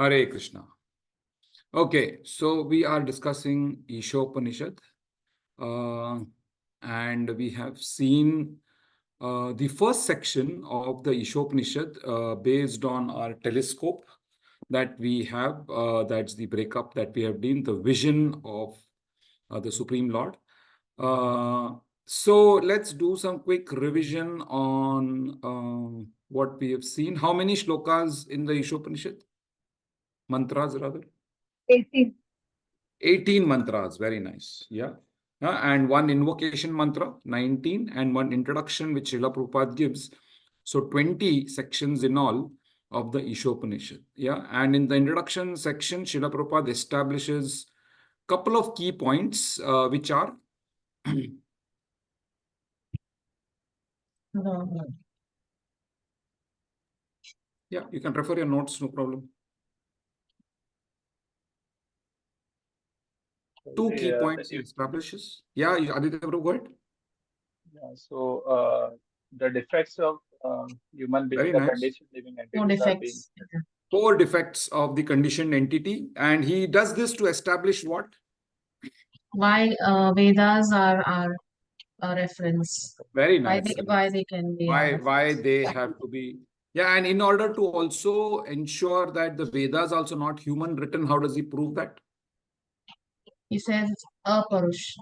Hare Krishna. Okay, so we are discussing Isopanisad, and we have seen the first section of the Isopanisad based on our telescope that we have. That's the breakup that we have done, the vision of the Supreme Lord. So let's do some quick revision on what we have seen. How many shlokas in the Isopanisad? Mantras rather? 18. 18 mantras, very nice. Yeah. And one invocation mantra, 19, and one introduction which Srila Prabhupada gives. So 20 sections in all of the Isopanisad. Yeah. And in the introduction section, Srila Prabhupada establishes a couple of key points, which are yeah, you can refer your notes, no problem. Two key points he establishes. Yeah, Aditya Prabhu, go ahead. Yeah, so the defects of human being, Very the nice. conditioned living No entities are being defects. Four defects of the conditioned entity. And he does this to establish what? Why Vedas are our reference? Very Why nice. they can be our Why reference? they have to be. Yeah, and in order to also ensure that the Vedas also not human written, how does he prove that? He says Aparush.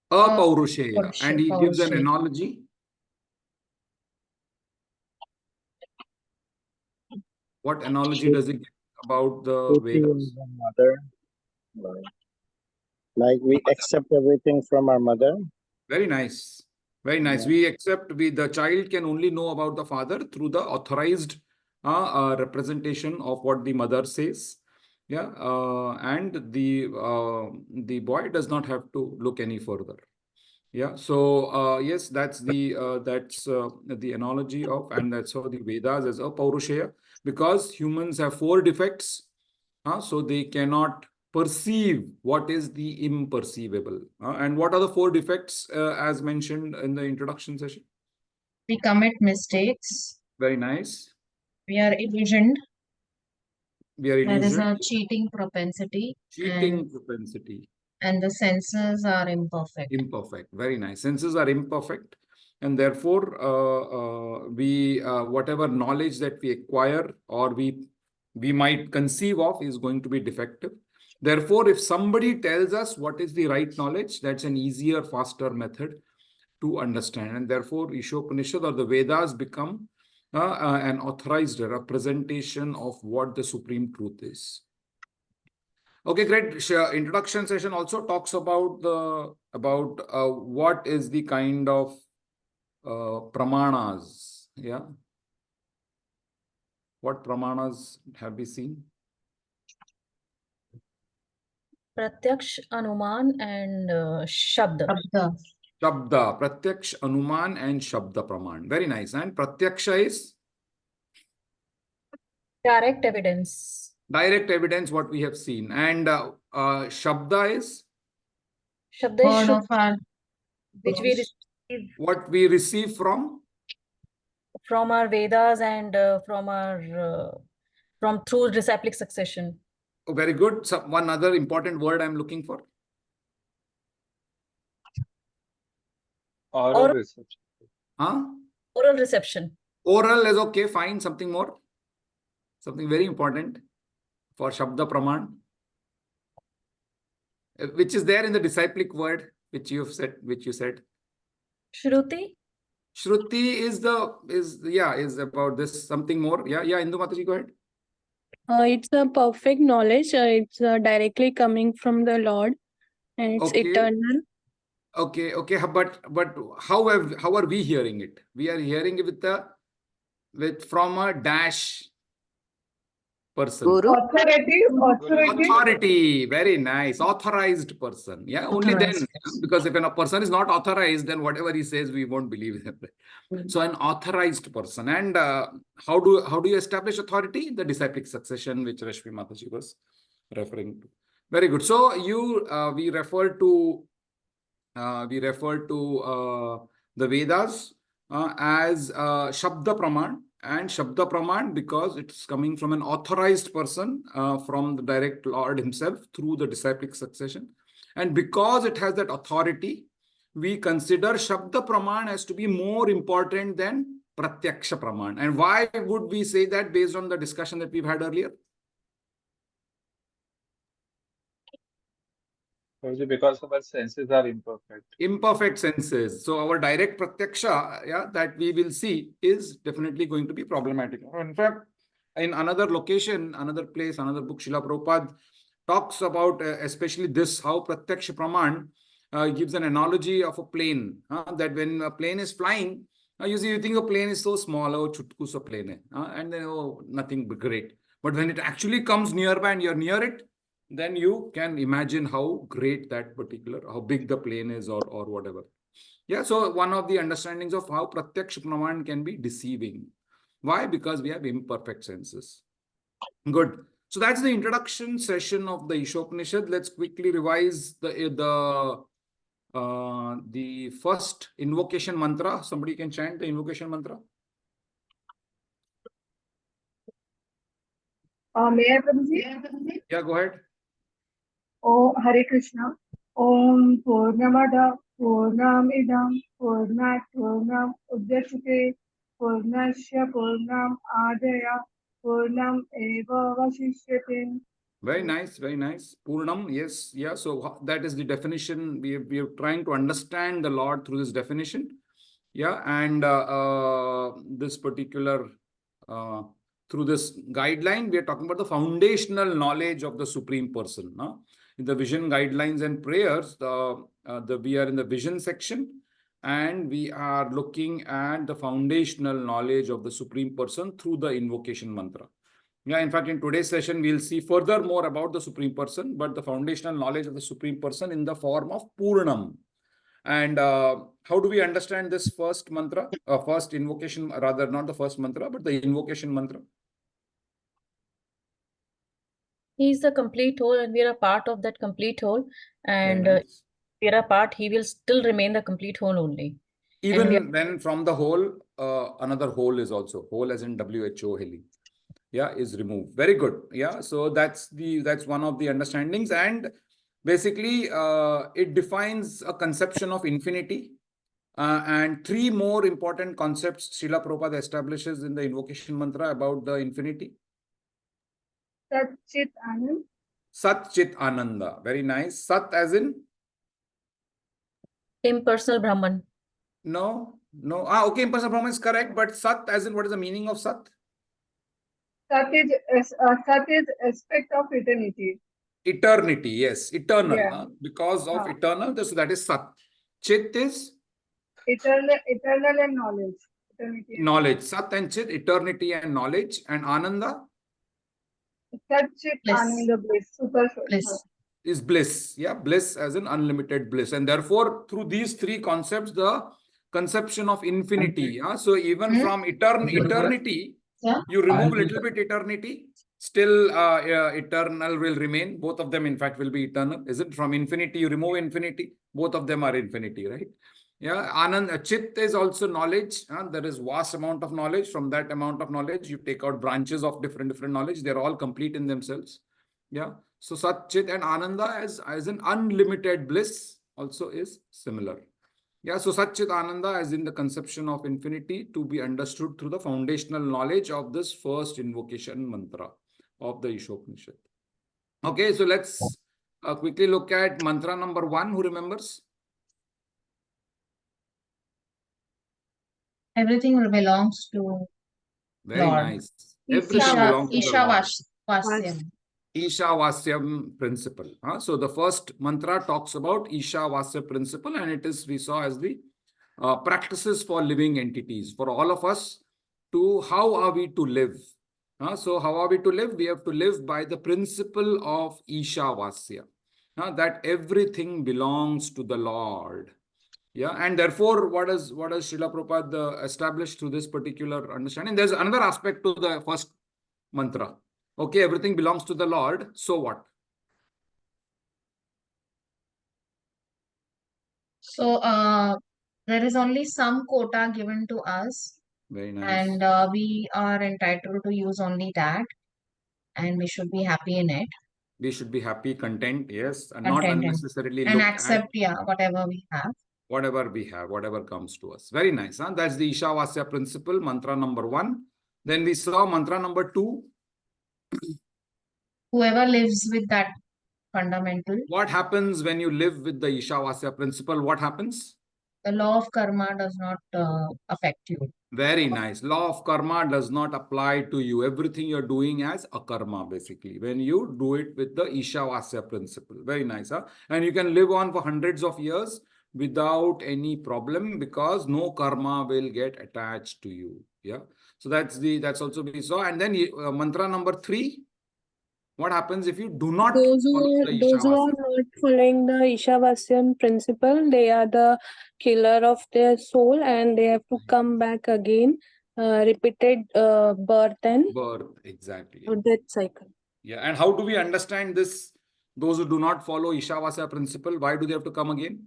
Apaurusheya. And he gives an Paurusheya. analogy. What analogy does he give about the Vedas? Mother. Like we accept everything from our mother. Very nice. Very nice. Yeah. We accept the child can only know about the father through the authorized representation of what the mother says. Yeah. And the boy does not have to look any further. Yeah. So yes, that's the analogy of, and that's how the Vedas as a Paurusheya, because humans have four defects. So they cannot perceive what is the imperceivable. And what are the four defects as mentioned in the introduction session? We commit mistakes. Very nice. We are illusioned. We are There is illusioned. a cheating propensity. Cheating propensity. And the senses are imperfect. Imperfect. Very nice. Senses are imperfect. And therefore, we whatever knowledge that we acquire or we might conceive of is going to be defective. Therefore, if somebody tells us what is the right knowledge, that's an easier, faster method to understand. And therefore, Isopanisad or the Vedas become an authorized representation of what the supreme truth is. Okay, great. Introduction session also talks about what is the kind of pramanas. Yeah. What pramanas have we seen? Pratyaksh, Anuman, and Shabda. Shabda, Pratyaksh, Anuman, and Shabda Praman. Very nice. And Pratyaksha is? Direct evidence. Direct evidence, what we have seen. And Shabda is? Shabda is Word of our which we receive what we receive from? from our Vedas and from through disciplic succession. Oh, very good. So one other important word I'm looking for. oral reception. Huh? Oral reception. Oral is okay, fine. Something more? Something very important for Shabda Praman, which is there in the disciplic word, which you said. Shruti. Shruti is about this. Something more. Yeah, Indu Mataji, go ahead. It's a perfect knowledge. It's directly coming from the Lord, and it's eternal. Okay. But how are we hearing it? We are hearing it from a dash person. Guru. Authority. Very nice. Authorized person. Yeah, only then. Because if a person is not authorized, then whatever he says, we won't believe him. So an authorized person. And how do you establish authority? The disciplic succession, which Rashmi Mataji was referring to. Very good. So we refer to the Vedas as Shabda Praman. and Shabda Praman because it's coming from an authorized person from the direct Lord himself through the disciplic succession. And because it has that authority, we consider Shabda Praman as to be more important than Pratyaksha Praman. And why would we say that based on the discussion that we've had earlier? Because our senses are imperfect. Imperfect senses. So our direct pratyaksha, yeah, that we will see is definitely going to be problematic. In fact, in another location, another place, another book, Srila Prabhupada talks about especially this, how pratyaksha praman gives an analogy of a plane, that when a plane is flying, you see, you think a plane is so small, oh, chutku sa plane hai, and then, oh, nothing great. But when it actually comes nearby and you're near it, then you can imagine how great that particular, how big the plane is or whatever. Yeah, so one of the understandings of how Pratyaksha Praman can be deceiving. Why? Because we have imperfect senses. Good. So that's the introduction session of the Isopanisad. Let's quickly revise the first invocation mantra. Somebody can chant the invocation mantra. May I, Prabhuji? Yeah, go ahead. Oh, Hare Krishna. Om Purnamada Purnamidam Purnat Purnam Udhyasute Purnasya Purnam Adaya Purnam Eva Vasishyate. Very nice, very nice. Purnam, yes, yeah. So that is the definition. We are trying to understand the Lord through this definition. Yeah, and this particular, through this guideline, we are talking about the foundational knowledge of the Supreme Person. In the vision guidelines and prayers, we are in the vision section, and we are looking at the foundational knowledge of the Supreme Person through the invocation mantra. Yeah, in fact, in today's session, we'll see further more about the Supreme Person, but the foundational knowledge of the Supreme Person in the form of Purnam. And how do we understand this first mantra, first invocation, rather not the first mantra, but the invocation mantra? He's the complete whole, and we are a part of that complete whole. And nice. we are a part, he will still remain the complete whole only. Even when from the whole, another whole is also, whole as in WHO, Heli. Yeah, is removed. Very good. Yeah, so that's one of the understandings, and basically it defines a conception of infinity, and three more important concepts Srila Prabhupada establishes in the invocation mantra about the infinity. Sat Chit Anand. Sat Chit Ananda. Very nice. Sat as in? Impersonal Brahman. No. Okay, impersonal Brahman is correct, but Sat as in, what is the meaning of Sat? Sat is aspect of eternity. Eternity, yes, eternal. Yeah. Because of eternal, so that is Sat. Chit is? Eternal and knowledge. Eternity. Knowledge. Sat and Chit, eternity and knowledge. And Ananda? Sat Chit Ananda, bliss. Super Bliss. Is bliss. Yeah, bliss as in unlimited bliss. And therefore, through these three concepts, the conception of infinity. Yeah? So even from eternity, you remove a little bit eternity, still eternal will remain. Both of them, in fact, will be eternal. Is it? From infinity, you remove infinity. Both of them are infinity, right? Yeah, Anand, Chit is also knowledge. There is vast amount of knowledge. From that amount of knowledge, you take out branches of different knowledge. They're all complete in themselves. Yeah. So Sat, Chit and Ananda as an unlimited bliss also is similar. Yeah. So Sat, Chit, Ananda as in the conception of infinity to be understood through the foundational knowledge of this first invocation mantra of the Isopanisad. Okay. So let's quickly look at mantra number 1. Who remembers? Everything belongs to Very Lord. nice. Everything belongs to the Lord. Vasyam. Ishavasyam principle. So the first mantra talks about Ishavasya principle, and it is, we saw, as the practices for living entities. For all of us, to how are we to live? So how are we to live? We have to live by the principle of Ishavasya, that everything belongs to the Lord. Yeah, and therefore, what does Srila Prabhupada established through this particular understanding? There's another aspect to the first mantra. Okay, everything belongs to the Lord. So what? So there is only some quota given to us. Very nice. And we are entitled to use only that, and we should be happy in it, We should be happy, content, yes, and not content in it, unnecessarily and look at accept, yeah, whatever we have. whatever we have, whatever comes to us. Very nice. Huh? That's the Ishavasya principle, mantra number 1. Then we saw mantra number 2. Whoever lives with that fundamental, What happens when you live with the Ishavasya principle? What happens? the law of karma does not affect you. Very nice. Law of karma does not apply to you. Everything you're doing as a karma, basically, when you do it with the Ishavasya principle. Very nice. Huh? And you can live on for hundreds of years without any problem because no karma will get attached to you. Yeah. So that's also we saw. And then mantra number 3. What happens if you do not Those follow who the those who are Ishavasya? not following the Ishavasyan principle, they are the killer of their soul, and they have to come back again, repeated birth and Birth, exactly. death cycle. Yeah. And how do we understand this? Those who do not follow Ishavasya principle, why do they have to come again?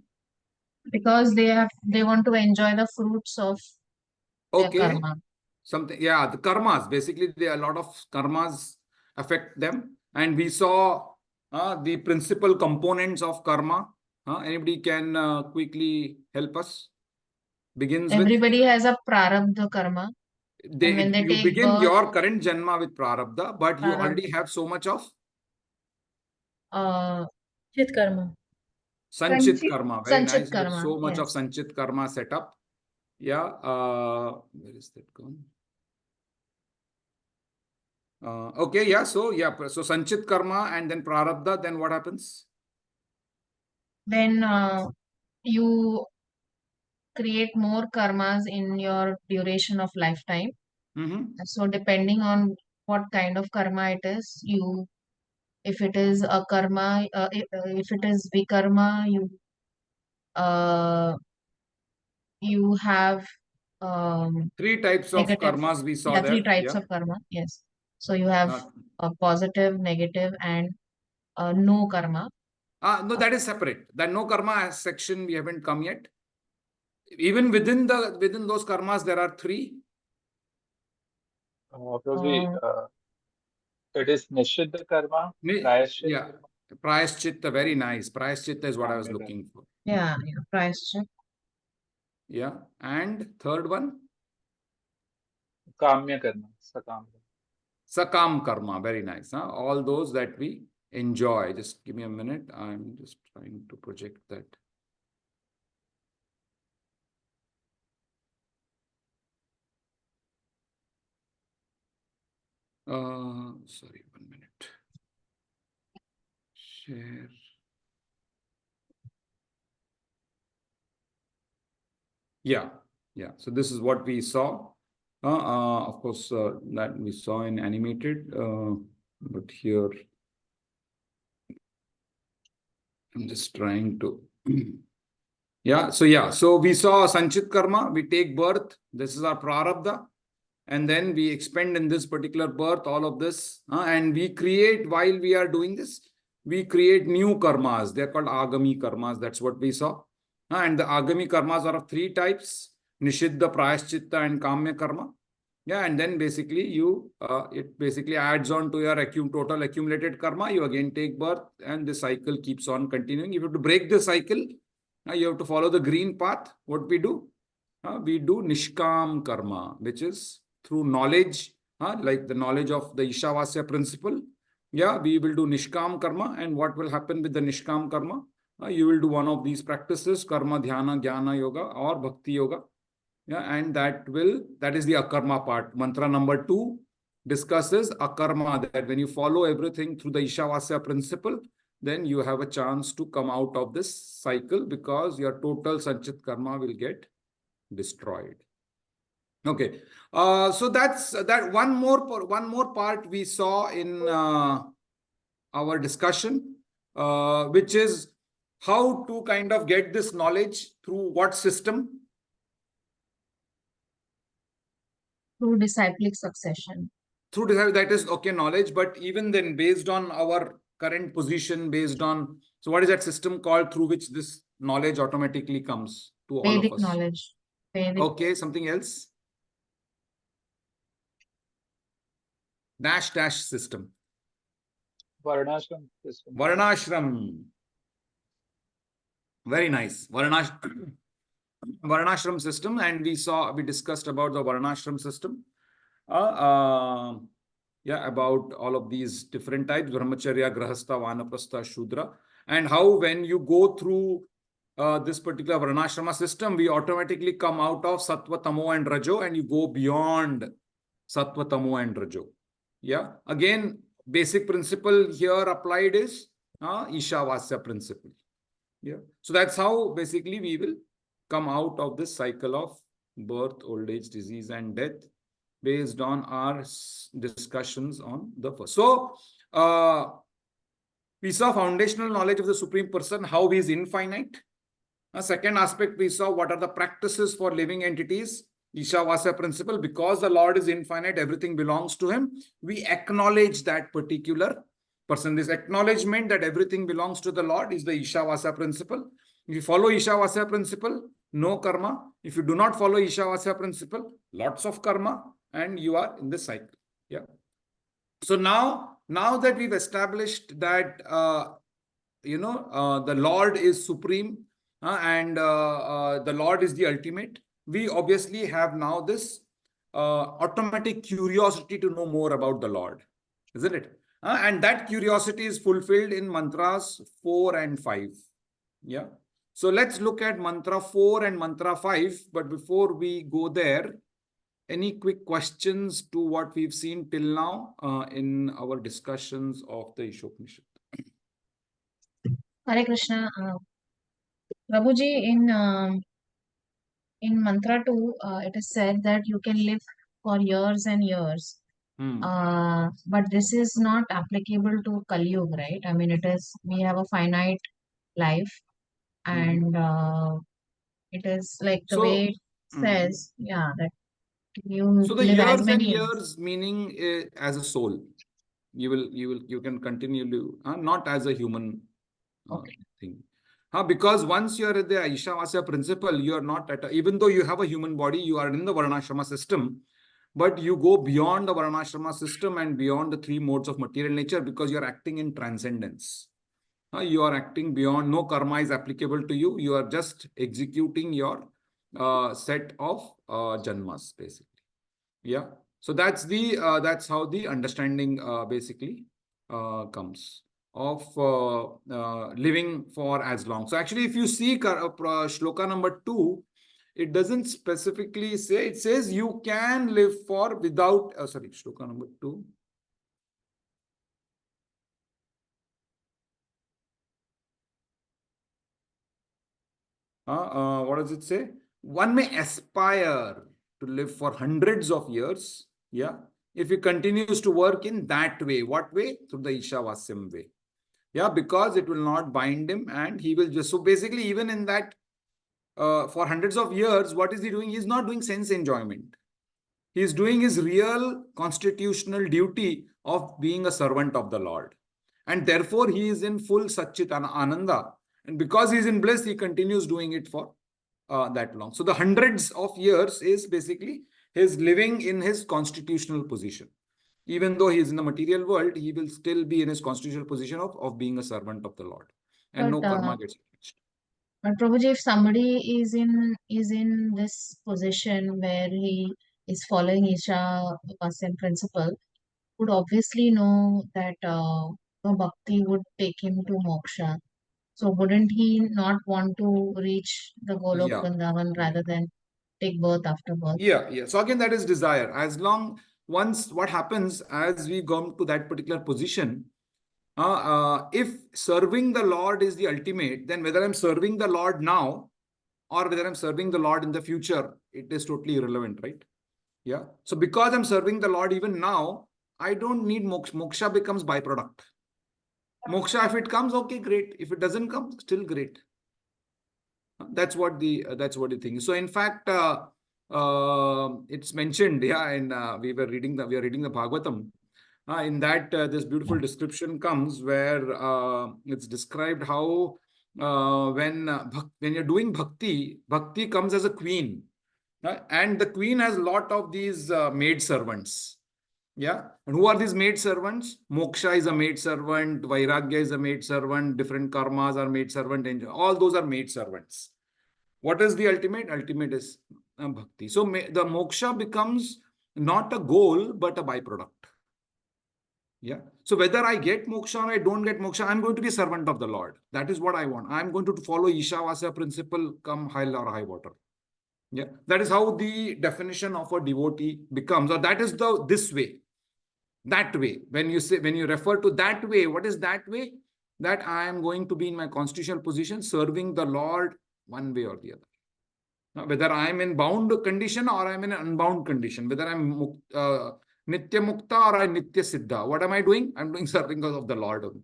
Because they want to enjoy the fruits of their Okay. karma. Something, yeah, the karmas. Basically, there are a lot of karmas affect them. And we saw the principal components of karma. Anybody can quickly help us? Begins with, Everybody has a prarabdha karma. And when they you take begin birth, your current janma with prarabdha, but you Prarabdha. already have so much of Chit karma. sanchit Sanchit- karma. Very sanchit nice. You have karma, so much of yes. sanchit karma set up. Yeah. Where is that gone? Okay, yeah. So sanchit karma and then prarabdha, then what happens? Then you create more karmas in your duration of lifetime. So depending on what kind of karma it is, if it is a karma, if it is vikarma, you have 3 types of negative, karmas we saw yeah, there. 3 types Yeah. of karma, yes. So you have Uh, a positive, negative, and no karma. no, that is separate. That no karma section we haven't come yet. Even within those karmas, there are 3. Prabhuji, it is Nishiddha karma, Yeah, Prayashchitta, prayashchitta, very nice. Prayashchitta is what I was Kamya looking for. Yeah, prayashchit. Yeah. And third one, Kamya karma, Sakam. sakam karma, very nice. All those that we enjoy. Just give me a minute. I'm just trying to project that. Sorry, 1 minute. Share. Yeah. So this is what we saw. Of course, that we saw in animated, but here I'm just trying to. So we saw sanchit karma. We take birth. This is our prarabdha. And then we expend in this particular birth all of this. And we create, while we are doing this, we create new karmas. They're called agami karmas. That's what we saw. And the agami karmas are of 3 types: Nishiddha, Prayashchitta, and Kamya karma. Yeah, and then basically it basically adds on to your total accumulated karma. You again take birth, and the cycle keeps on continuing. If you have to break the cycle, you have to follow the green path. What we do? We do nishkam karma, which is through knowledge, like the knowledge of the Ishavasya principle. Yeah, we will do nishkam karma. And what will happen with the nishkam karma? You will do one of these practices: karma, dhyana, jnana yoga, or bhakti yoga. Yeah, and that is the akarma part. Mantra number 2 discusses akarma, that when you follow everything through the Ishavasya principle, then you have a chance to come out of this cycle because your total sanchit karma will get destroyed. Okay, so that's that. One more part we saw in our discussion, which is how to kind of get this knowledge through what system? Through disciplic succession. Through that is okay, knowledge, but even then, based on our current position, based on, so what is that system called through which this knowledge automatically comes to all of Vedic us? knowledge. Vedic. Okay, something else? dash dash system. Varnashram system. Varnashram. Very nice. Varnashram system, and we discussed about the Varnashram system. About all of these different types, Brahmacharya, Grahastha, Vanaprastha, Shudra, and how when you go through this particular Varnashrama system, we automatically come out of Sattva, Tamo and Rajo, and you go beyond Sattva, Tamo and Rajo. Yeah. Again, basic principle here applied is Ishavasya principle. Yeah. So that's how basically we will come out of this cycle of birth, old age, disease, and death based on our discussions on the first. So we saw foundational knowledge of the Supreme Person, how he is infinite. Second aspect, we saw what are the practices for living entities. Ishavasya principle, because the Lord is infinite, everything belongs to him. We acknowledge that particular person. This acknowledgement that everything belongs to the Lord is the Ishavasya principle. If you follow Ishavasya principle, no karma. If you do not follow Ishavasya principle, lots of karma, and you are in the cycle. Yeah. So now that we've established that the Lord is supreme and the Lord is the ultimate, we obviously have now this automatic curiosity to know more about the Lord, isn't it? And that curiosity is fulfilled in mantras 4 and 5. Yeah. So let's look at mantra 4 and mantra 5. But before we go there, any quick questions to what we've seen till now in our discussions of the Isopanisad? Hare Krishna. Prabhuji, in mantra 2, it is said that you can live for years and years. But this is not applicable to Kali Yuga, right? I mean, we have a finite life, and it is like the way it says, that you so the live as years many and years meaning as a soul. You can continue to not as a human thing. Because once you are at the Ishavasya principle, you are not even though you have a human body, you are in the Varnashrama system, but you go beyond the Varnashrama system and beyond the 3 modes of material nature because you are acting in transcendence. You are acting beyond, no karma is applicable to you. You are just executing your set of janmas, basically. Yeah. So that's how the understanding basically comes of living for as long. So actually, if you see shloka number 2, it doesn't specifically say, it says you can live for without, shloka number 2. What does it say? One may aspire to live for hundreds of years, yeah, if he continues to work in that way. What way? Through the Ishavasyam way. Yeah, because it will not bind him and he will just, so basically even in that, for hundreds of years, what is he doing? He's not doing sense enjoyment. He is doing his real constitutional duty of being a servant of the Lord. And therefore, he is in full Satchit Ananda. And because he is in bliss, he continues doing it for that long. So the hundreds of years is basically his living in his constitutional position. Even though he is in the material world, he will still be in his constitutional position of being a servant of the Lord. And no karma gets attached. But Prabhuji, if somebody is in this position where he is following Ishavasya principle, would obviously know that no bhakti would take him to moksha. So wouldn't he not want to reach the goal of Vrindavan rather than take birth after birth? Yeah. So again, that is desire. Once what happens as we come to that particular position, if serving the Lord is the ultimate, then whether I'm serving the Lord now or whether I'm serving the Lord in the future, it is totally irrelevant, right? Yeah. So because I'm serving the Lord even now, I don't need moksha. Moksha becomes byproduct. Moksha, if it comes, okay, great. If it doesn't come, still great. That's what the thing is. So in fact, it's mentioned, and we are reading the Bhagavatam. In that, this beautiful description comes where it's described how when you're doing bhakti comes as a queen, and the queen has a lot of these maid servants. Yeah, And who are these maid servants? Moksha is a maid servant, Vairagya is a maid servant, different karmas are maid servant, and all those are maid servants. What is the ultimate? Ultimate is bhakti. So the moksha becomes not a goal, but a byproduct. Yeah. So whether I get moksha or I don't get moksha, I'm going to be a servant of the Lord. That is what I want. I'm going to follow Ishavasya principle, come high or high water. Yeah. That is how the definition of a devotee becomes, or that is this way. That way. When you refer to that way, what is that way? That I am going to be in my constitutional position, serving the Lord one way or the other. Now, whether I am in bound condition or I am in an unbound condition, whether I am Nitya Mukta or I am Nitya Siddha, what am I doing? I am doing serving of the Lord only.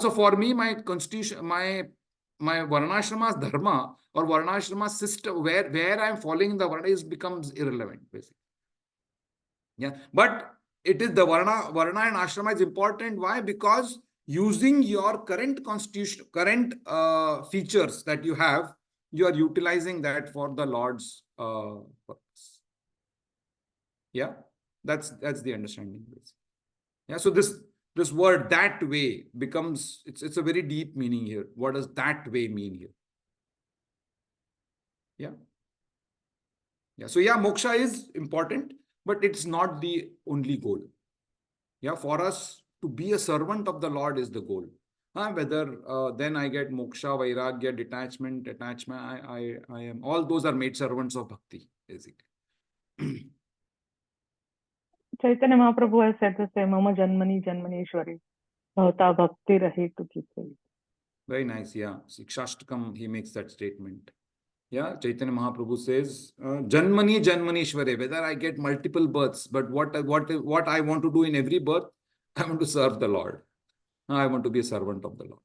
So for me, my constitution, my Varnashrama's dharma or Varnashrama's system, where I am following the Varna becomes irrelevant, basically. Yeah, but it is the Varna and Ashrama is important. Why? Because using your current constitution, current features that you have, you are utilizing that for the Lord's purpose. Yeah, that's the understanding. Yeah, so this word that way becomes, it's a very deep meaning here. What does that way mean here? Yeah. So yeah, moksha is important, but it's not the only goal. Yeah, for us to be a servant of the Lord is the goal. Whether then I get moksha, vairagya, detachment, attachment, I am, all those are made servants of bhakti, basically. Chaitanya Mahaprabhu has said the same, Mama Janmani Janmaneshwari, Bhavata Bhakti Rahetu Kite. Very nice, yeah. Sikshashtakam, he makes that statement. Yeah, Chaitanya Mahaprabhu says, Janmani Janmaneshware, whether I get multiple births, but what I want to do in every birth, I want to serve the Lord. I want to be a servant of the Lord.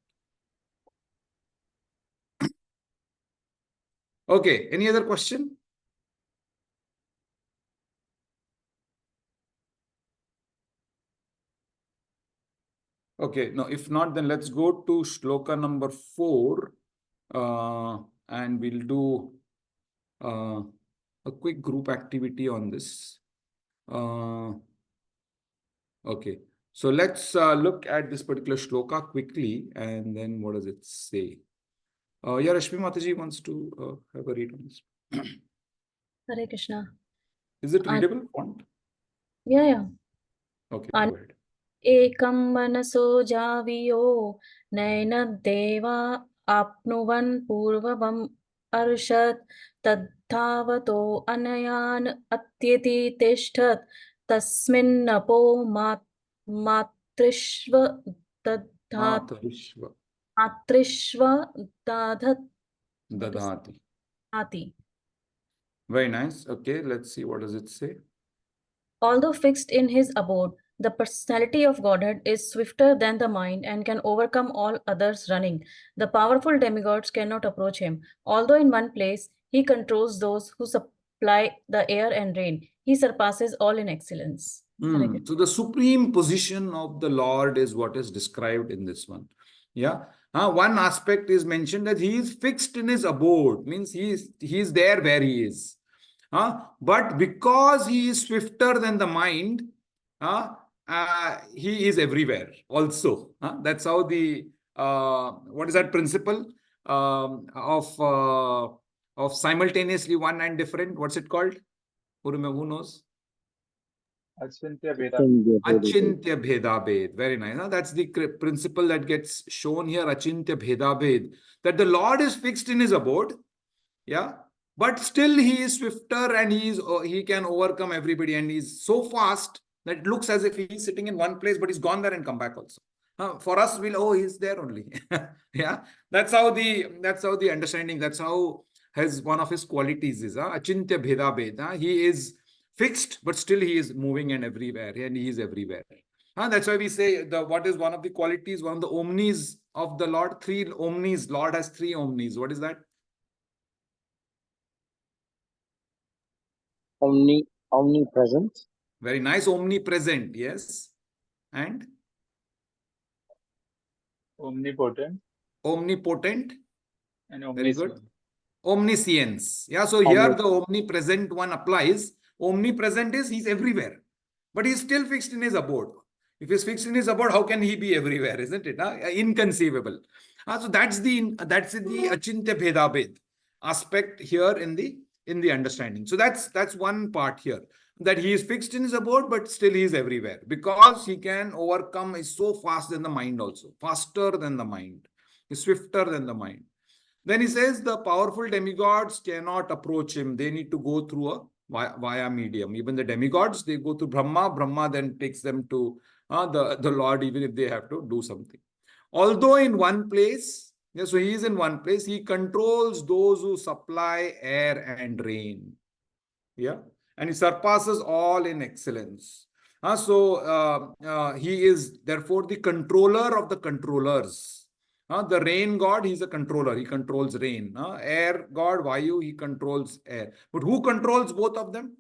Okay, any other question? Okay, no, if not, then let's go to shloka number 4 and we'll do a quick group activity on this. Okay, so let's look at this particular shloka quickly and then what does it say? Yeah, Rashmi Mataji wants to have a read on this. Hare Krishna. Is it readable font? Yeah. Okay, go ahead. Ekam manaso javiyo nainadeva apnuvan purvavam arushat tadhavato anayan atyeti tishtat tasmin napo matrishva Matrishva dadhati. Very nice. Okay, let's see, what does it say? Although fixed in his abode, the personality of Godhead is swifter than the mind and can overcome all others running. The powerful demigods cannot approach him. Although in one place, he controls those who supply the air and rain. He surpasses all in excellence. So the supreme position of the Lord is what is described in this one. Yeah. One aspect is mentioned that he is fixed in his abode, means he is there where he is. But because he is swifter than the mind, he is everywhere also. That's how the what is that principle of simultaneously one and different? What's it called? Who knows? Achintya Bheda. Achintya Bheda Bhed. Very nice. That's the principle that gets shown here. Achintya Bheda Bhed. That the Lord is fixed in his abode. Yeah. But still he is swifter and he can overcome everybody, and he's so fast that it looks as if he's sitting in one place, but he's gone there and come back also. For us, he's there only. Yeah. That's how the understanding, that's how one of his qualities is. Achintya Bheda Bhed. He is fixed, but still he is moving and everywhere, and he is everywhere. That's why we say what is one of the qualities, one of the omnis of the Lord? 3 omnis. Lord has 3 omnis. What is that? Omnipresent. Very nice. Omnipresent. Yes. And? Omnipotent. Omnipotent. And Very omniscient. good. Omniscience. Yeah. So here the omnipresent one applies. Omnipresent is he's everywhere. but he's still fixed in his abode. If he's fixed in his abode, how can he be everywhere? Isn't it? Inconceivable. So that's the achintya bhedabhed aspect here in the understanding. So that's one part here, that he is fixed in his abode, but still he is everywhere, because he can overcome, is so fast than the mind, also faster than the mind, is swifter than the mind. Then he says the powerful demigods cannot approach him. They need to go through a via medium. Even the demigods, they go to Brahma. Brahma then takes them to the Lord, even if they have to do something. Although in one place, yeah, so he is in one place, he controls those who supply air and rain. Yeah, and he surpasses all in excellence. He is therefore the controller of the controllers. The rain god, he's a controller. He controls rain. Air god, Vayu, he controls air. But who controls both of them?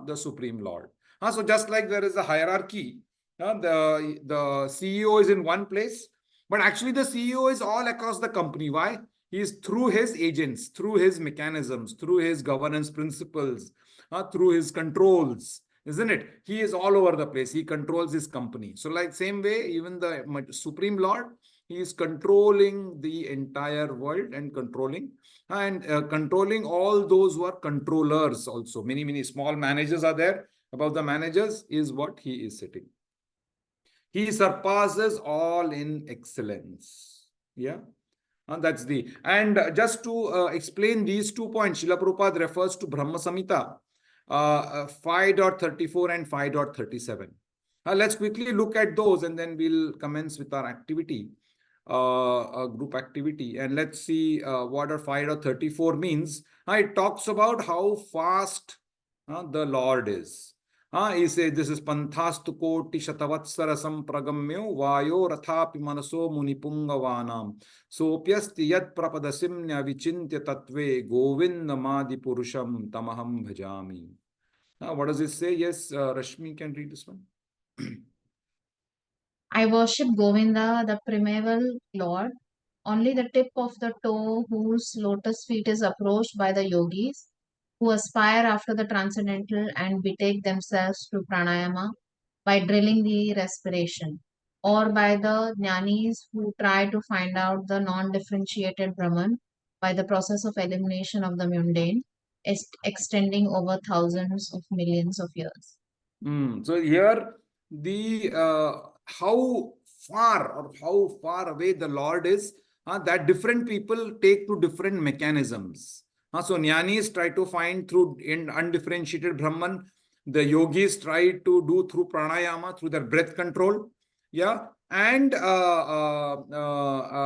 The Supreme Lord. So just like there is a hierarchy, the CEO is in one place, but actually the CEO is all across the company. Why? He is through his agents, through his mechanisms, through his governance principles, through his controls, isn't it? He is all over the place. He controls his company. So like same way, even the Supreme Lord, he is controlling the entire world and controlling all those who are controllers also. Many small managers are there. Above the managers is what he is sitting. He surpasses all in excellence. Yeah. And just to explain these 2 points, Srila Prabhupada refers to Brahma Samhita 5.34 and 5.37. Let's quickly look at those, and then we'll commence with our activity, group activity. And let's see what 5.34 means. It talks about how fast the Lord is. He says this is Panthastu Koti Shatavatsara Sampragamyo Vayo Rathapi Manaso Munipungavanam Sopyasti Yat Prapadasimnya Vichintya Tatve Govinda Madi Purusham Tamaham Bhajami. What does it say? Yes, Rashmi can read this one. I worship Govinda, the primeval Lord, only the tip of the toe whose lotus feet is approached by the yogis who aspire after the transcendental and betake themselves to pranayama by drilling the respiration, or by the jnanis who try to find out the non-differentiated Brahman by the process of elimination of the mundane, extending over thousands of millions of years. So here the how far away the Lord is, that different people take to different mechanisms. So jnanis try to find through undifferentiated Brahman. The yogis try to do through pranayama, through their breath control. Yeah, and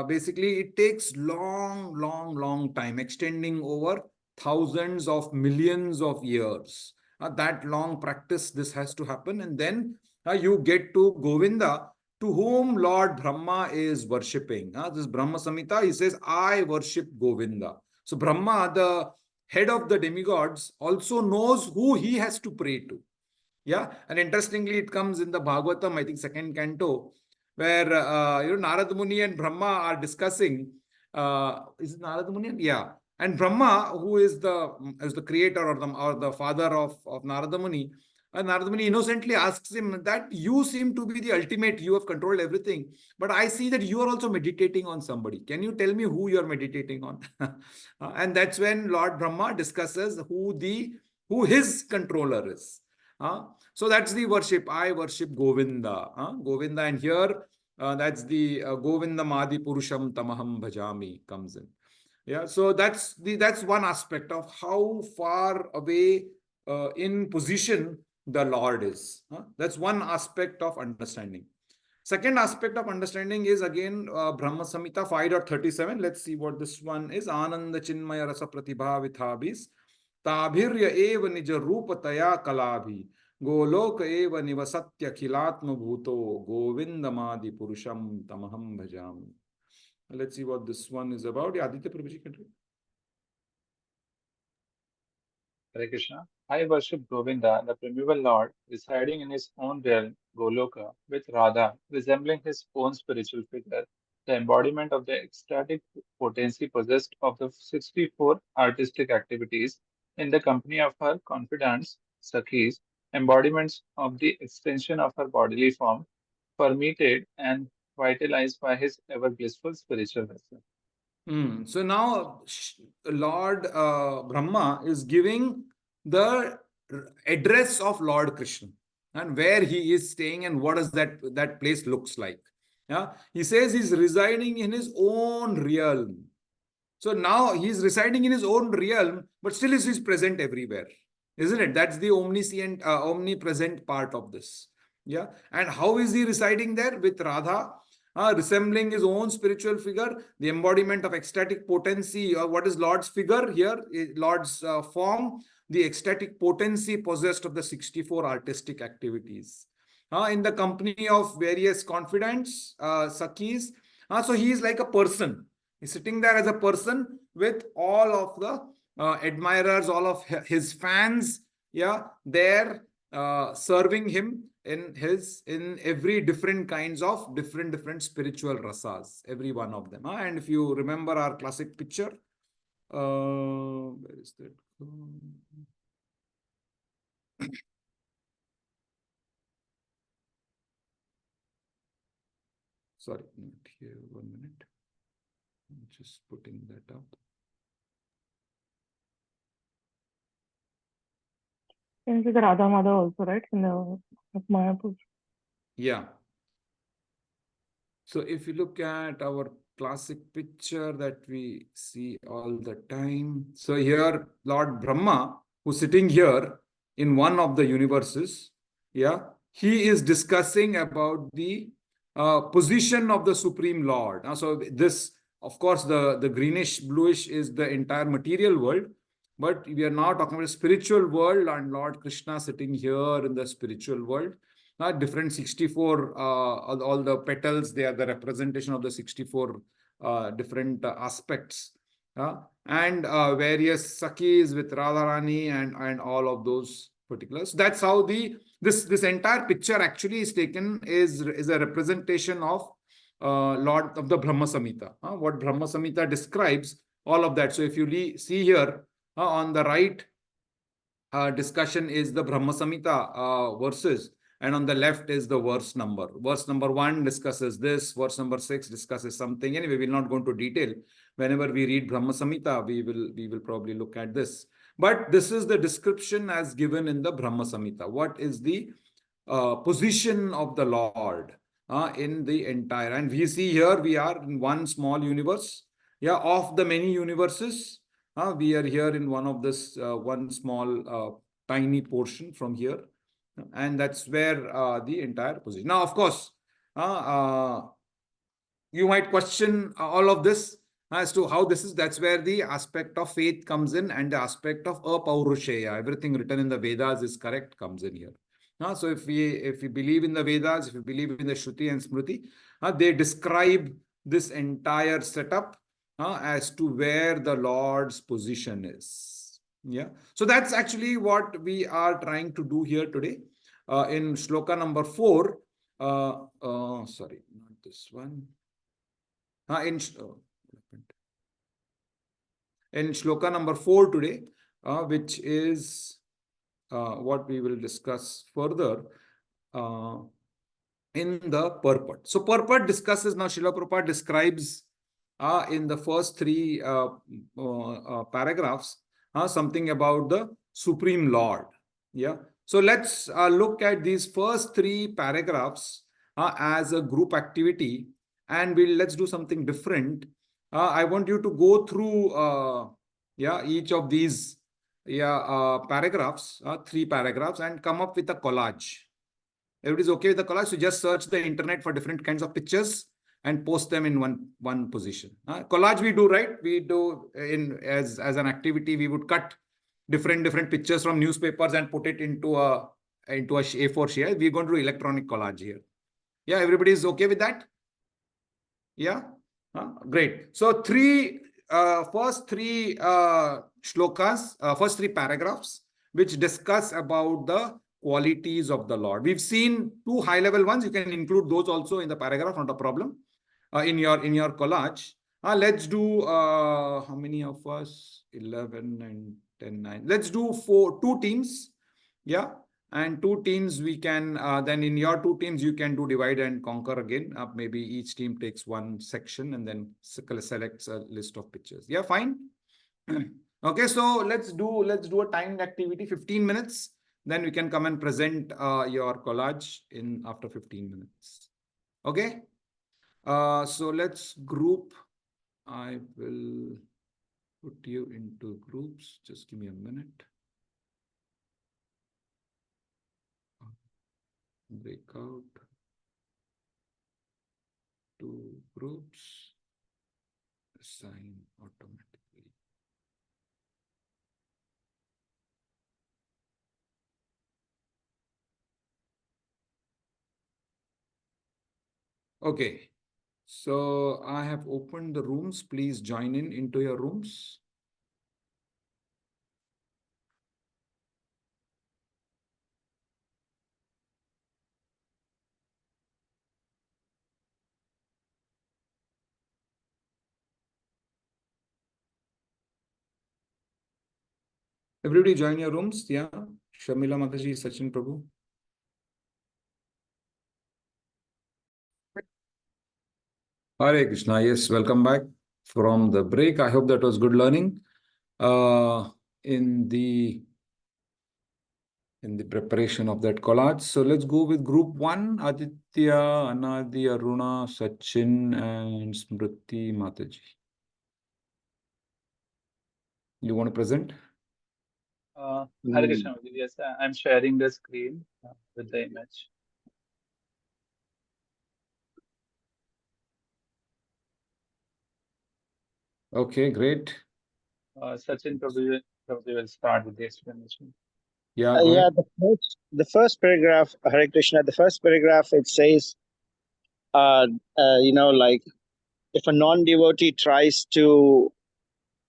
basically it takes long time, extending over thousands of millions of years. That long practice, this has to happen, and then you get to Govinda, to whom Lord Brahma is worshipping. This Brahma Samhita, he says, I worship Govinda. So Brahma, the head of the demigods, also knows who he has to pray to. Yeah, and interestingly, it comes in the Bhagavatam, I think second canto, where Narad Muni and Brahma are discussing. Is it Narad Muni? Yeah, and Brahma, who is the creator or the father of Narada Muni, and Narada Muni innocently asks him that you seem to be the ultimate, you have controlled everything, but I see that you are also meditating on somebody. Can you tell me who you are meditating on? And that's when Lord Brahma discusses who his controller is. So that's the worship. I worship Govinda. Govinda, and here that's the Govinda Madi Purusham Tamaham Bhajami comes in. Yeah, so that's one aspect of how far away in position the Lord is. That's one aspect of understanding. Second aspect of understanding is again Brahma Samhita 5.37. Let's see what this one is. Ananda Chinmaya Rasa Pratibha Vithabis Tabhirya eva nija rupataya kalabhi Golok eva nivasatya khilatma bhuto Govindamadi Purusham Tamaham Bhajami. Let's see what this one is about. Yeah, Aditya Prabhuji can read. Hare Krishna. I worship Govinda, the primeval Lord, residing in his own realm, Goloka, with Radha, resembling his own spiritual figure, the embodiment of the ecstatic potency possessed of the 64 artistic activities in the company of her confidants, Sakhis, embodiments of the extension of her bodily form, permeated and vitalized by his ever blissful spiritual vessel. So now Lord Brahma is giving the address of Lord Krishna and where he is staying and what does that place looks like. Yeah, he says he's residing in his own realm. So now he's residing in his own realm, but still is present everywhere, isn't it? That's the omniscient, omnipresent part of this. Yeah, and how is he residing there with Radha? Resembling his own spiritual figure, the embodiment of ecstatic potency. What is Lord's figure here? Lord's form, the ecstatic potency possessed of the 64 artistic activities. In the company of various confidants, Sakhis. So he is like a person. He's sitting there as a person with all of the admirers, all of his fans, yeah, there serving him in every different kinds of different spiritual rasas, every one of them. And if you remember our classic picture, where is that? Sorry, not here. 1 minute. I'm just putting that up. And the Radha Madhav also, right? In the Mayapur. Yeah. So if you look at our classic picture that we see all the time. So here, Lord Brahma, who's sitting here in one of the universes, yeah, he is discussing about the position of the Supreme Lord. So this, of course, the greenish, bluish is the entire material world, but we are now talking about a spiritual world and Lord Krishna sitting here in the spiritual world. Different 64, all the petals, they are the representation of the 64 different aspects. And various Sakhis with Radharani and all of those particulars. That's how this entire picture actually is taken, is a representation of Lord of the Brahma Samhita. What Brahma Samhita describes, all of that. So if you see here on the right discussion is the Brahma Samhita verses. And on the left is the verse number. Verse number 1 discusses this. Verse number 6 discusses something. Anyway, we'll not go into detail. Whenever we read Brahma Samhita, we will probably look at this. But this is the description as given in the Brahma Samhita. What is the position of the Lord in the entire? And we see here we are in one small universe. Yeah, of the many universes, we are here in one of this one small tiny portion from here. And that's where the entire position. Now, of course, you might question all of this as to how this is. That's where the aspect of faith comes in and the aspect of apaurushaya, everything written in the Vedas is correct, comes in here. So if we believe in the Vedas, if we believe in the Shruti and Smriti, they describe this entire setup as to where the Lord's position is. Yeah. So that's actually what we are trying to do here today. In shloka number 4, sorry, not this one. In shloka number 4 today, which is what we will discuss further in the purport. So purport discusses, now Srila Prabhupada describes in the first 3 paragraphs something about the Supreme Lord. Yeah. So let's look at these first 3 paragraphs as a group activity, and let's do something different. I want you to go through each of these paragraphs, 3 paragraphs, and come up with a collage. Everybody's okay with the collage? So just search the internet for different kinds of pictures and post them in one position. Collage we do, right? We do as an activity. We would cut different pictures from newspapers and put it into a A4 sheet. We're going to do electronic collage here. Yeah, everybody is okay with that? Yeah, great. So first 3 shlokas, first 3 paragraphs, which discuss about the qualities of the Lord. We've seen 2 high-level ones. You can include those also in the paragraph, not a problem. In your collage. Let's do how many of us? 11 and 10, 9. Let's do 2 teams. Yeah. And two teams we can, then in your two teams, you can do divide and conquer again. Maybe each team takes one section and then selects a list of pictures. Yeah, fine. Okay, so let's do a timed activity, 15 minutes. Then we can come and present your collage in after 15 minutes. Okay. So let's group. I will put you into groups. Just give me a minute. Breakout. Two groups. Assign automatically. Okay. So I have opened the rooms. Please join in into your rooms. Everybody join your rooms. Yeah. Shamila Mataji, Sachin Prabhu. Hare Krishna. Yes, welcome back from the break. I hope that was good learning. In the preparation of that collage. So let's go with group one: Aditya, Anadi, Aruna, Sachin, and Smriti Mataji. You want to present? Hare Krishna, yes, I'm sharing the screen with the image. Okay, great. Sachin Prabhu will start with the explanation. Yeah, go Yeah, ahead. the first paragraph, Hare Krishna, the first paragraph, it says, like if a non-devotee tries to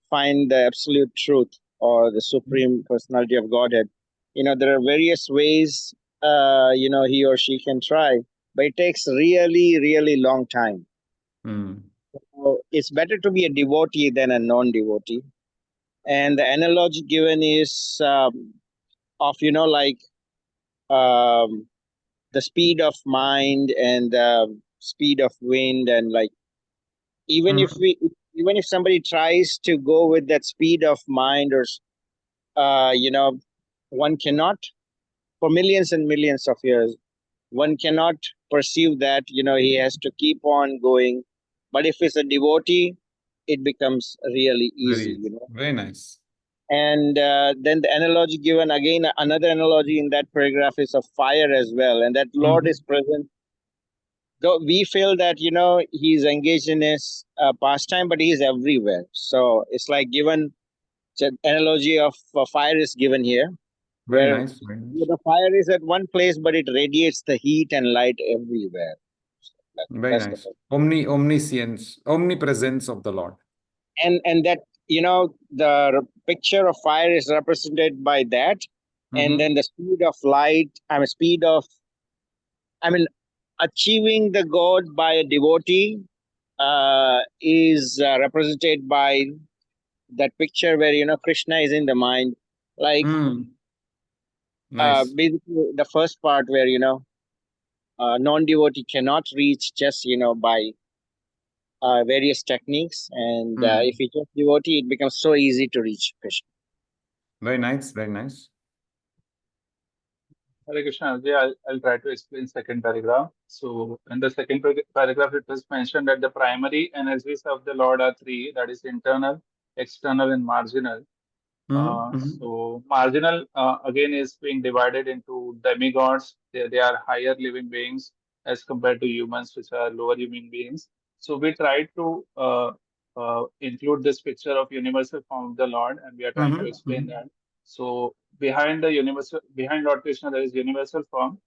find the absolute truth or the supreme personality of Godhead, there are various ways, he or she can try, but it takes really, really long time. So it's better to be a devotee than a non-devotee. And the analogy given is of, the speed of mind and the speed of wind, and like even if somebody tries to go with that speed of mind, or one cannot, for millions and millions of years, one cannot perceive that, he has to keep on going. But if it's a devotee, it becomes really easy. Very nice. And then the analogy given again, another analogy in that paragraph is of fire as well, and that Lord is present. Though we feel that he's engaged in his pastime, but he's everywhere. So it's like given the analogy of fire is given here, Very where nice. Very nice. the fire is at one place, but it radiates the heat and light everywhere. Very nice. Omniscience, omnipresence of the Lord. And that the picture of fire is represented by that, and then the speed of light. Achieving the God by a devotee is represented by that picture where Krishna is in the mind, like nice. basically the first part where non-devotee cannot reach just by various techniques, and if you just devotee, it becomes so easy to reach Krishna. Very nice. Very nice. Hare Krishna, I'll try to explain second paragraph. So in the second paragraph, it was mentioned that the primary energies of the Lord are three, that is internal, external, and marginal. So marginal again is being divided into demigods. They are higher living beings as compared to humans, which are lower human beings. So we try to include this picture of universal form of the Lord, and we are trying to explain that. So behind Lord Krishna, there is universal form.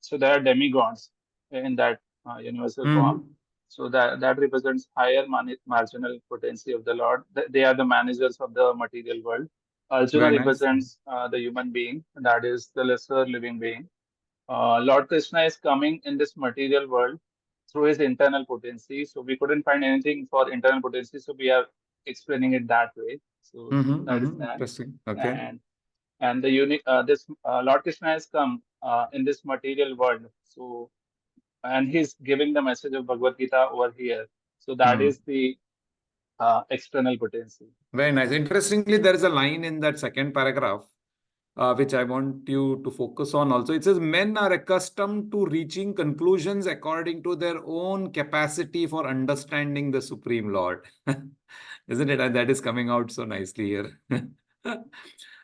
So there are demigods in that universal form. So that represents higher marginal potency of the Lord. They are the managers of the material world. Arjuna represents the human being, that is the lesser living being. Lord Krishna is coming in this material world through his internal potency. So we couldn't find anything for internal potency, so we are explaining it that way. So that is that. Interesting. Okay. And the unique this Lord Krishna has come in this material world. So, and he's giving the message of Bhagavad Gita over here. So that is the external potency. Very nice. Interestingly, there is a line in that second paragraph, which I want you to focus on also. It says, men are accustomed to reaching conclusions according to their own capacity for understanding the Supreme Lord. Isn't it? And that is coming out so nicely here.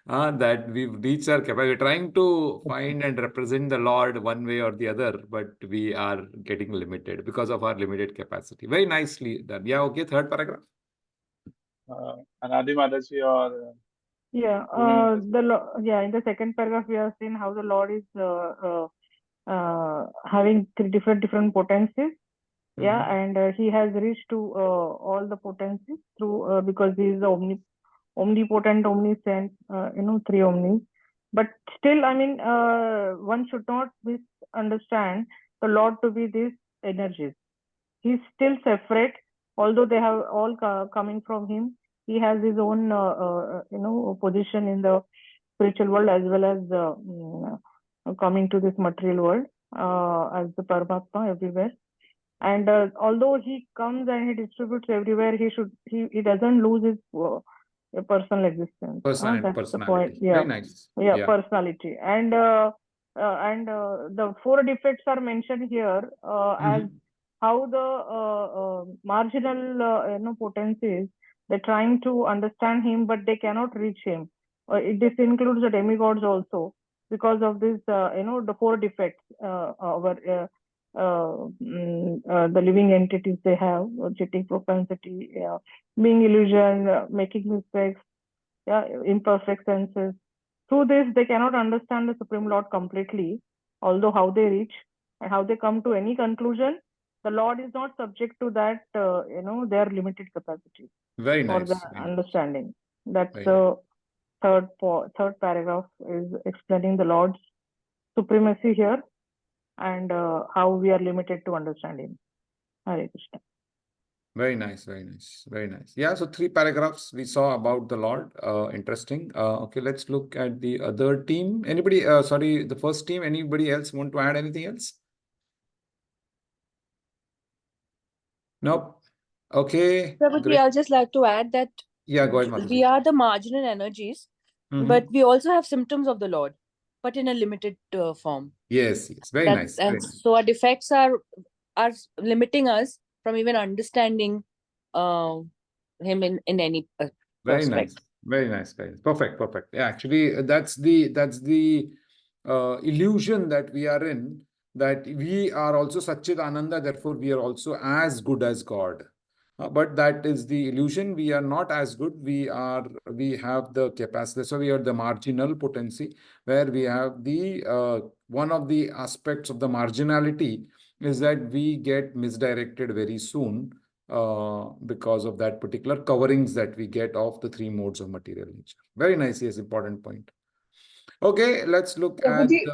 That we've reached our capacity. We're trying to find and represent the Lord one way or the other, but we are getting limited because of our limited capacity. Very nicely done. Yeah, okay. Third paragraph. Anadi Mataji or Yeah, in the second paragraph we have seen how the Lord is having three different potencies. Yeah, and he has reached to all the potencies through because he is the omnipotent, omniscient, three omnis. But still, I mean, one should not misunderstand the Lord to be these energies. He's still separate, although they have all coming from him. He has his own, position in the spiritual world as well as coming to this material world as the Paramatma everywhere. And although he comes and he distributes everywhere, he doesn't lose his personal existence. That's the point. Yeah. Very nice. Yeah, personality. And the four defects are mentioned here as how the marginal potencies, they're trying to understand him, but they cannot reach him. This includes the demigods also, because of this, the four defects the living entities they have, cheating propensity, being illusion, making mistakes, imperfect senses. Through this, they cannot understand the Supreme Lord completely, although how they reach and how they come to any conclusion, the Lord is not subject to that, their limited capacity. Very for nice. the Very understanding. That's Very the third paragraph is explaining the Lord's supremacy here and how we are limited to understand him. Hare Krishna. Very nice, very nice, very nice. Yeah, so 3 paragraphs we saw about the Lord. Interesting. Okay, let's look at the other team. Anybody, sorry, the first team, anybody else want to add anything else? Nope. Okay. Prabhuji, I'll just like to add that Yeah, go ahead, Mataji. we are the marginal energies, but we also have symptoms of the Lord, but in a limited form. Yes, yes. Very nice. Very nice. So our defects are limiting us from even understanding him in any Very prospect. nice. Very nice. Very nice. Perfect. Perfect. Yeah, actually, that's the illusion that we are in, that we are also Satchit Ananda, therefore we are also as good as God. But that is the illusion. We are not as good. We have the capacity. So we are the marginal potency, where we have the one of the aspects of the marginality is that we get misdirected very soon because of that particular coverings that we get of the 3 modes of material nature. Very nice. Yes, important point. Okay, let's look at the...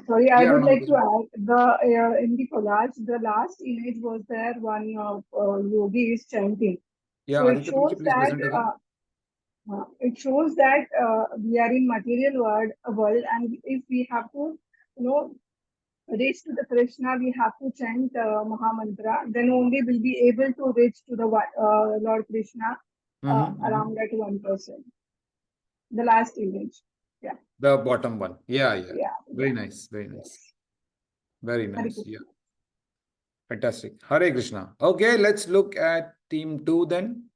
Sorry, I would like to add the in the collage, the last image was there, one yogi is chanting. Yeah, so Aditya, please present again. It shows that we are in material world, and if we have to, reach to the Krishna, we have to chant Mahamantra. Then only we'll be able to reach to the Lord Krishna around that 1%. The last image. Yeah. The bottom one. Yeah. Very nice. Very nice. Very nice. Yeah. Fantastic. Hare Krishna. Okay, let's look at team 2 then,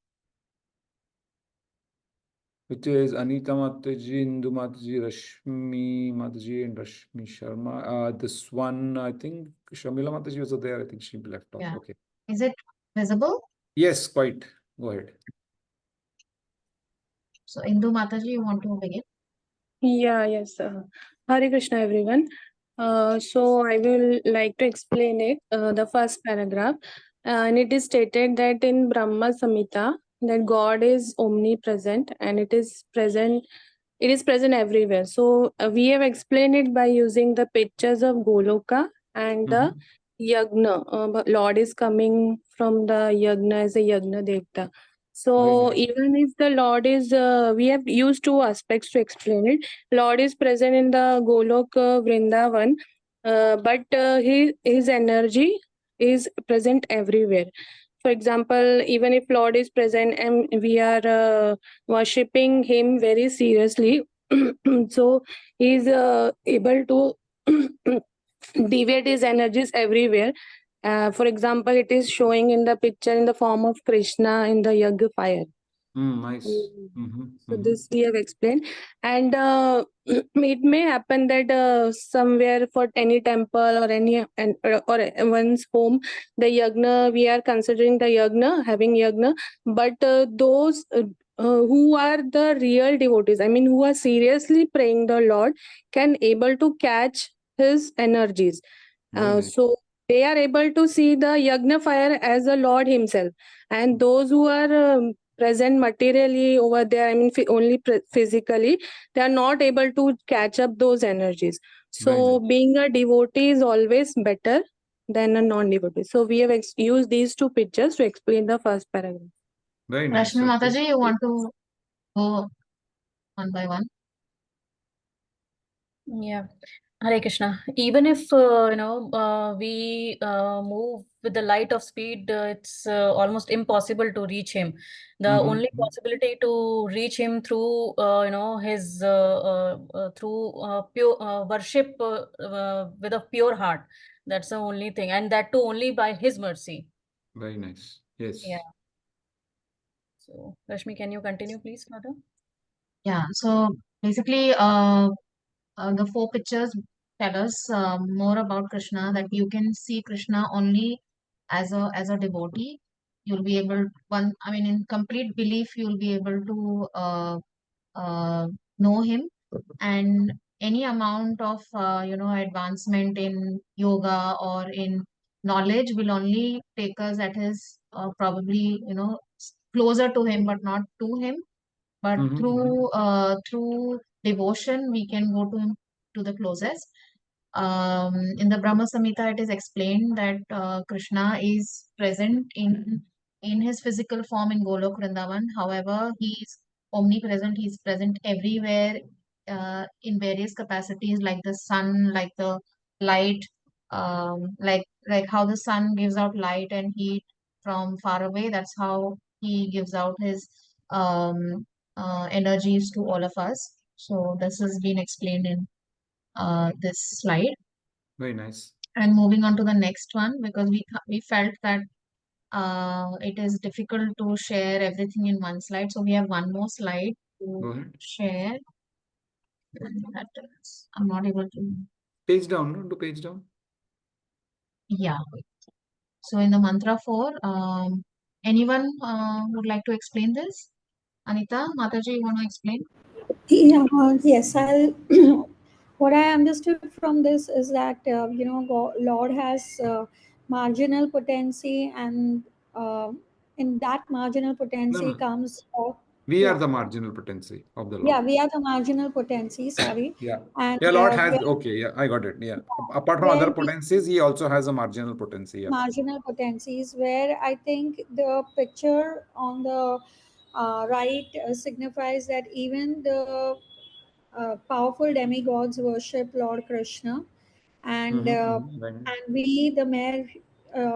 which is Anita Mataji, Indu Mataji, Rashmi Mataji, and Rashmi Sharma. This one, I think Shamila Mataji was there. I think she left off. Yeah. Okay. Is it visible? Yes, quite. Go ahead. So, Indu Mataji, you want to begin? Yeah, yes. Hare Krishna, everyone. So I will like to explain it, the first paragraph. And it is stated that in Brahma Samhita, that God is omnipresent and it is present everywhere. So we have explained it by using the pictures of Goloka and the Yagna. Lord is coming from the Yagna as a Yagna Devta. So nice. even if the Lord is, we have used two aspects to explain it. Lord is present in the Golok Vrindavan, but his energy is present everywhere. For example, even if Lord is present and we are worshipping him very seriously, so he's able to deviate his energies everywhere. For example, it is showing in the picture in the form of Krishna in the Yagya fire. Nice. So this we have explained, and it may happen that somewhere for any temple or any or one's home, the yagna we are considering the yagna having yagna, but those who are the real devotees, I mean, who are seriously praying the Lord, can able to catch his energies. So they are able to see the yagna fire as the Lord himself, and those who are present materially over there, I mean only physically, they are not able to catch up those energies. So being a devotee is always better than a non-devotee. So we have used these two pictures to explain the first paragraph. Very nice. Rashmi Mataji, you want to go one by one? Yeah. Hare Krishna. Even if we move with the light of speed, it's almost impossible to reach him. The only possibility to reach him through his through pure worship with a pure heart. That's the only thing, and that too only by his mercy. Very nice. Yes. Yeah. So, Rashmi, can you continue, please, Radha? Yeah. So basically, the four pictures tell us more about Krishna, that you can see Krishna only as a devotee. You'll be able I mean, in complete belief, you'll be able to know him, and any amount of advancement in yoga or in knowledge will only take us at his probably closer to him, but not to him. But through devotion, we can go to him to the closest. In the Brahma Samhita, it is explained that Krishna is present in his physical form in Golok Vrindavan. However, he is omnipresent. He is present everywhere in various capacities, like the sun, like the light, like how the sun gives out light and heat from far away. That's how he gives out his energies to all of us. So this has been explained in this slide. Very nice. And moving on to the next one, because we felt that it is difficult to share everything in one slide. So we have one more slide to share. That is, I'm not able to. Page down, no? Do page down. Yeah. So in the mantra 4, anyone would like to explain this? Anita, Mataji, you want to explain? Yeah, yes, I'll. What I understood from this is that Lord has marginal potency, and in that marginal potency No. comes. We are the marginal potency of the Lord. Yeah, we are the marginal potency. Sorry. Yeah. And Lord has, okay, yeah, I got it. Yeah. Apart from other potencies, he also has a marginal potency. Yeah. Marginal potencies, where I think the picture on the right signifies that even the powerful demigods worship Lord Krishna, and we, the mere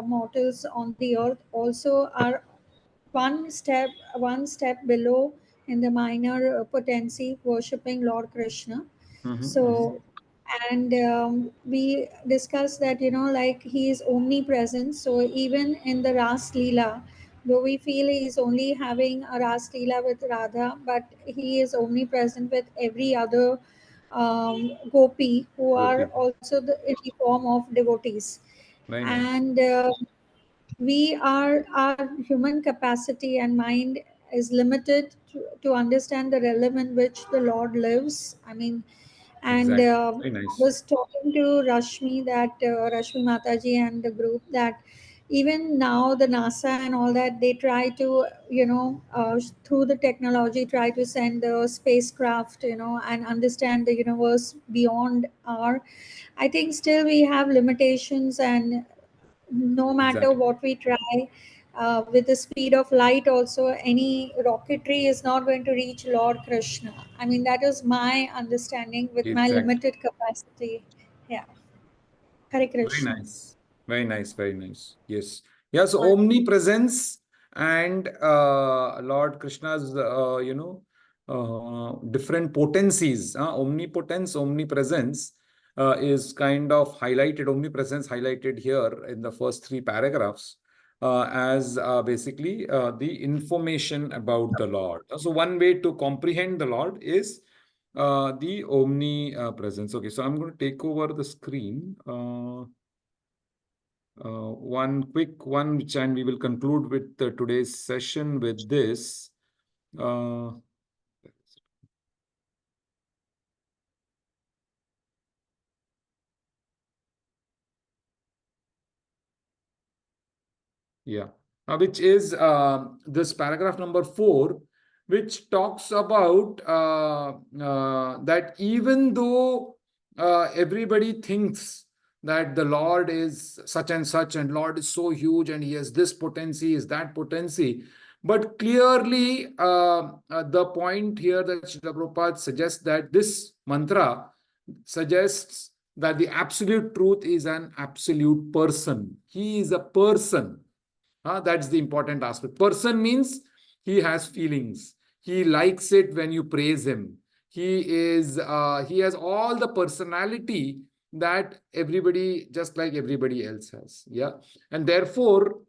mortals on the earth, also are one step below in the minor potency, worshipping Lord Krishna. So, and we discussed that like he is omnipresent. So even in the Ras Leela, though we feel he is only having a Ras Leela with Radha, but he is omnipresent with every other gopi who are also in the form of devotees. And we are, our human capacity and mind is limited to understand the realm in which the Lord lives. I mean, and was talking to Rashmi, that Rashmi Mataji and the group, that even now the NASA and all that, they try to through the technology try to send the spacecraft and understand the universe beyond our. I think still we have limitations, and no matter what we try, with the speed of light also, any rocketry is not going to reach Lord Krishna. I mean, that is my understanding with my Exactly. limited capacity. Yeah. Hare Very Krishna. nice. Very nice. Very nice. Yes. Yeah. So omnipresence and Lord Krishna's, different potencies. Omnipotence, omnipresence is kind of highlighted, omnipresence highlighted here in the first three paragraphs as basically the information about the Lord. So one way to comprehend the Lord is the omnipresence. Okay, so I'm going to take over the screen. One quick one, which and we will conclude with today's session with this. Yeah, which is this paragraph number 4, which talks about that even though everybody thinks that the Lord is such and Lord is so huge and he has this potency, is that potency, but clearly the point here that Srila Prabhupada suggests that this mantra suggests that the absolute truth is an absolute person. He is a person. That's the important aspect. Person means he has feelings. He likes it when you praise him. He has all the personality that everybody, just like everybody else has. Yeah. And therefore,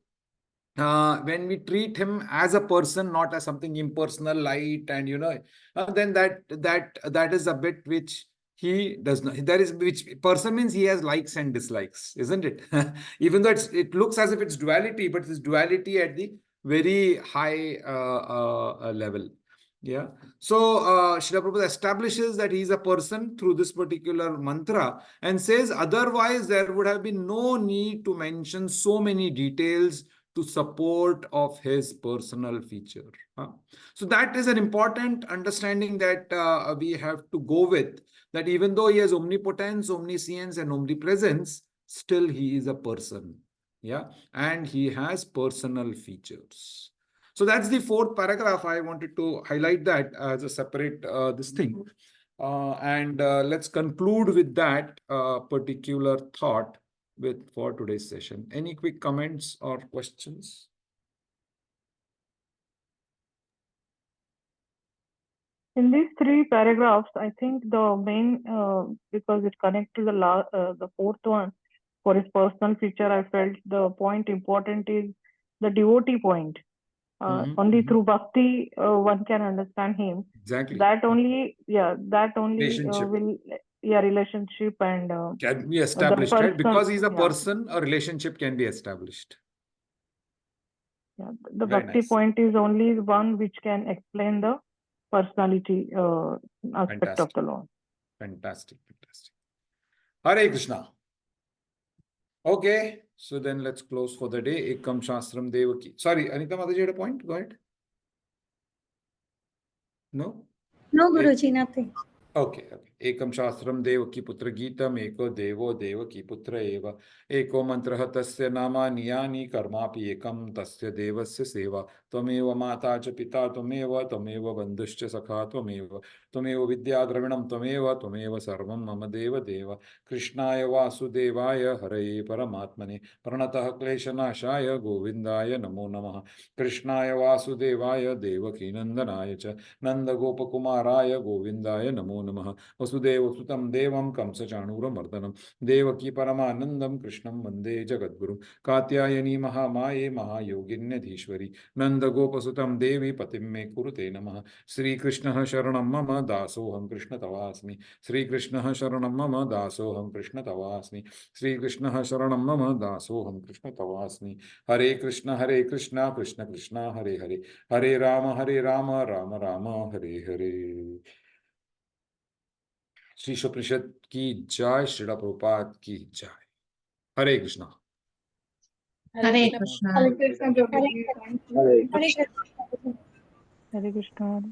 when we treat him as a person, not as something impersonal, light, and then that is a bit which he does not. There is, which person means he has likes and dislikes, isn't it? Even though it looks as if it's duality, but it's duality at the very high level. Yeah. So Srila Prabhupada establishes that he is a person through this particular mantra and says otherwise there would have been no need to mention so many details to support of his personal feature. So that is an important understanding that we have to go with, that even though he has omnipotence, omniscience, and omnipresence, still he is a person. Yeah. And he has personal features. So that's the 4th paragraph. I wanted to highlight that as a separate this thing. And let's conclude with that particular thought for today's session. Any quick comments or questions? In these 3 paragraphs, I think the main, because it connects to the 4th one, for his personal feature, I felt the point important is the devotee point. Only through bhakti one can understand him. Exactly. That only Relationship. will, relationship and can be established, right? Because he's a person, a relationship can be established. Yeah, the Very bhakti nice. point is only one which can explain the personality aspect of the Lord. Fantastic. Hare Krishna. Okay, so then let's close for the day. Ekam Shastram Devaki. Sorry, Anita Mataji had a point? Go ahead. No? No, Guruji, nothing. Okay. Ekam Shastram Devaki Putra Geetam Eko Devo Devaki Putra Eva Eko Mantraha Tasya Nama Niyani Karmapi Ekam Tasya Devasya Seva Tvameva Mata Cha Pita Tvameva Bandhuscha Sakha Tvameva Vidya Dravinam Tvameva Sarvam Mama Deva Deva Krishnaya Vasudevaya Hare Paramatmane Pranatah Kleshanashaya Govindaya Namo Namaha Krishnaya Vasudevaya Devaki Nandanaya Cha Nanda Gopakumaraya Govindaya Namo Namaha Vasudeva Sutam Devam Kamsachanura Devaki Paramanandam Krishnam Vande Jagadguru Katyayani Mahamaye Mahayoginyadhishwari Nanda Gopasutam Devi Patim Me Kurute Namaha Sri Krishna Sharanam Mama Dasoham Krishna Tavasmi Sri Krishna Sharanam Mama Dasoham Krishna Tavasmi Sri Krishna Sharanam Mama Dasoham Krishna Tavasmi Hare Krishna Krishna Krishna Hare Hare Hare Rama Rama Rama Hare Hare. Shri उपनिषद की जय, श्रीला प्रभुपाद की जय. Hare Krishna. Hare Krishna. Hare Krishna. Hare Krishna. Hare Krishna.